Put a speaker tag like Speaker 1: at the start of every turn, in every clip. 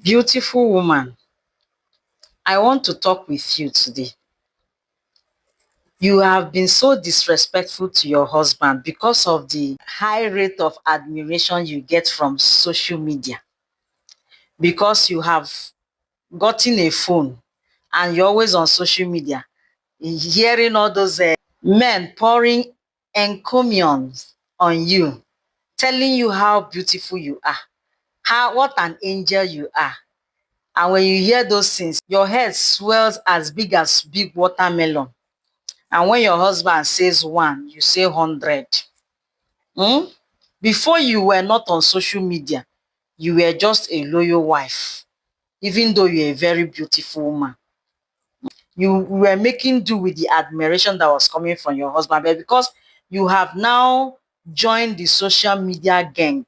Speaker 1: Beautiful woman, I want to talk with you today. You have been so disrespectful to your husband because of the high rate of admiration you get from social media. Because you have gotten a phone and you're always on social media, hearing all those men pouring encomiums on you, telling you how beautiful you are, what an angel you are. And when you hear those things, your head swells as big watermelon. And when your husband says one, you say 100. Before you were not on social media, you were just a loyal wife, even though you're a very beautiful woman. You were making do with the admiration that was coming from your husband. But because you have now joined the social media gang,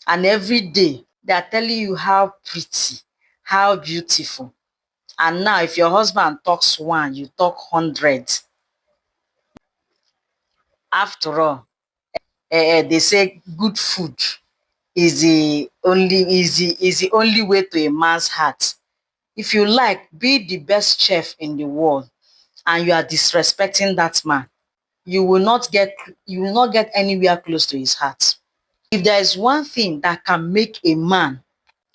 Speaker 1: and every day they are telling you how pretty, how beautiful. And now if your husband talks one, you talk 100. After all, they say good food is the only way to a man's heart. If you like, be the best chef in the world and you are disrespecting that man, you will not get anywhere close to his heart. If there is one thing that can make a man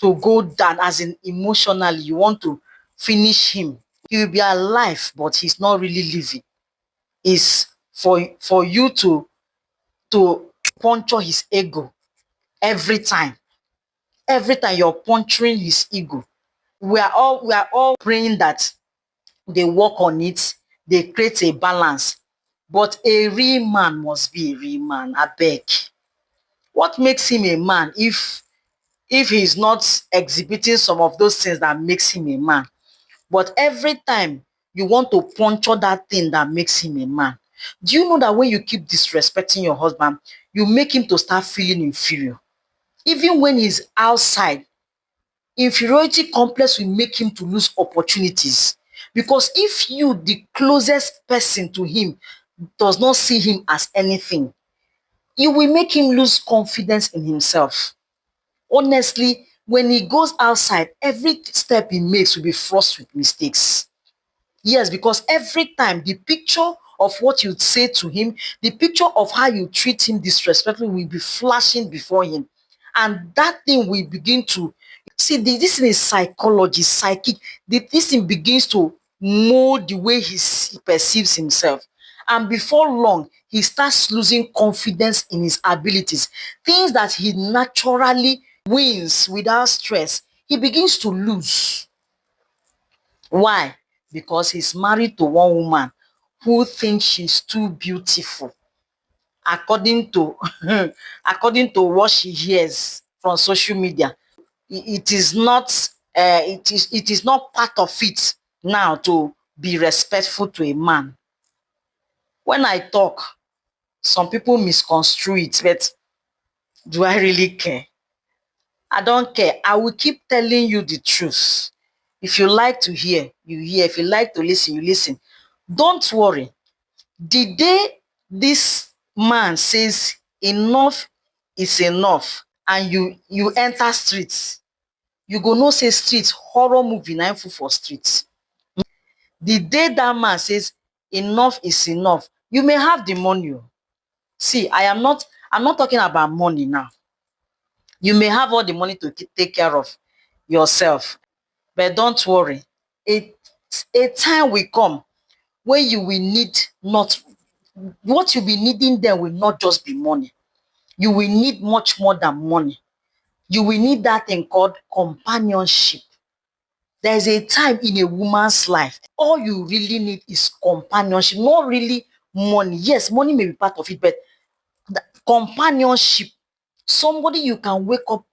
Speaker 1: to go down, as in emotionally, you want to finish him, he will be alive, but he's not really living, is for you to puncture his ego every time. Every time you're puncturing his ego. We are all praying that they work on it, they create a balance. But a real man must be a real man. I beg. What makes him a man if he's not exhibiting some of those things that makes him a man? But every time you want to puncture that thing that makes him a man. Do you know that when you keep disrespecting your husband, you make him to start feeling inferior? Even when he's outside, inferiority complex will make him to lose opportunities. Because if you, the closest person to him, does not see him as anything, you will make him lose confidence in himself. Honestly, when he goes outside, every step he makes will be fraught with mistakes. Yes, because every time the picture of what you say to him, the picture of how you treat him disrespectfully will be flashing before him. And that thing will begin to see this thing is psychology, psychic. This thing begins to mold the way he perceives himself. And before long, he starts losing confidence in his abilities. Things that he naturally wins without stress, he begins to lose. Why? Because he's married to one woman who thinks she's too beautiful, according to according to what she hears from social media. It is not it is not part of it now to be respectful to a man. When I talk, some people misconstrue it, but do I really care? I don't care. I will keep telling you the truth. If you like to hear, you hear. If you like to listen, you listen. Don't worry. The day this man says enough is enough and you enter streets, you go know say street horror movie na im full for street. The day that man says enough is enough, you may have the money o. See, I'm not talking about money now. You may have all the money to take care of yourself, but don't worry. A time will come when you will need not what you'll be needing then will not just be money. You will need much more than money. You will need that thing called companionship. There's a time in a woman's life, all you really need is companionship, not really money. Yes, money may be part of it, but companionship. Somebody you can wake up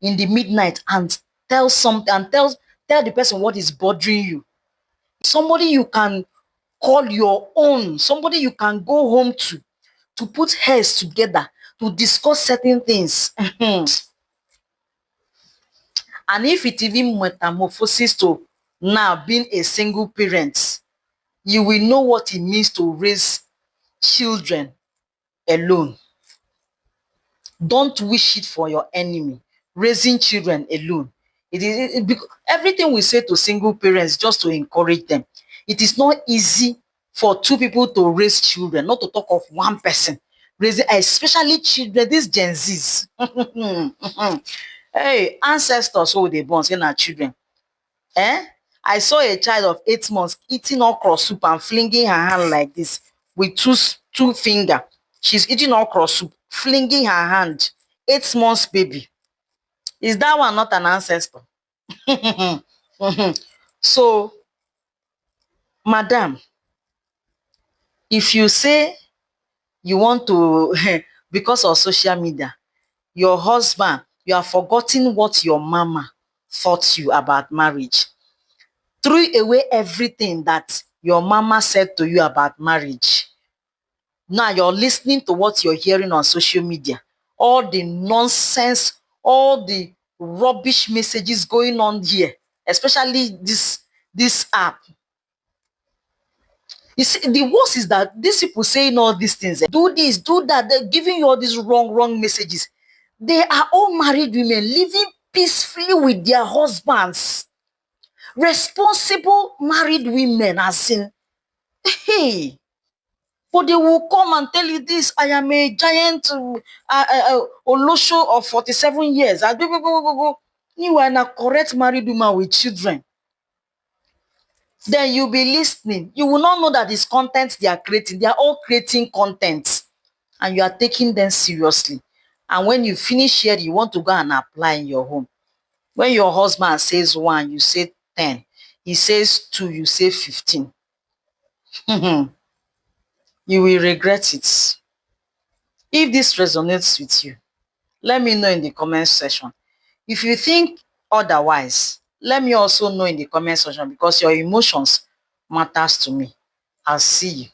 Speaker 1: in the midnight and tell something and tell the person what is bothering you. Somebody you can call your own, somebody you can go home to put heads together, to discuss certain things. And if it even metamorphoses to now being a single parent, you will know what it means to raise children alone. Don't wish it for your enemy. Raising children alone Everything we say to single parents just to encourage them. It is not easy for two people to raise children, not to talk of one person raising, especially children, these Gen Zs. Hey, ancestors who they born say na children. Eh? I saw a child of 8 months eating okra soup and flinging her hand like this with two finger. She's eating okra soup, flinging her hand. 8 months baby. Is that one not an ancestor? So, madam, if you say you want to, because of social media, your husband, you have forgotten what your mama taught you about marriage. Threw away everything that your mama said to you about marriage. Now you're listening to what you're hearing on social media. All the nonsense, all the rubbish messages going on here, especially this app. You see, the worst is that these people saying all these things, do this, do that, they're giving you all these wrong messages. They are all married women living peacefully with their husbands. Responsible married women, as in, hey, but they will come and tell you this, I am a giant Olosho of 47 years. You are a correct married woman with children. Then you'll be listening. You will not know that it's content they are creating. They are all creating content. And you are taking them seriously. And when you finish here, you want to go and apply in your home. When your husband says 1, you say 10. He says 2, you say 15. You will regret it. If this resonates with you, let me know in the comment section. If you think otherwise, let me also know in the comment section, because your emotions matters to me. I'll see you.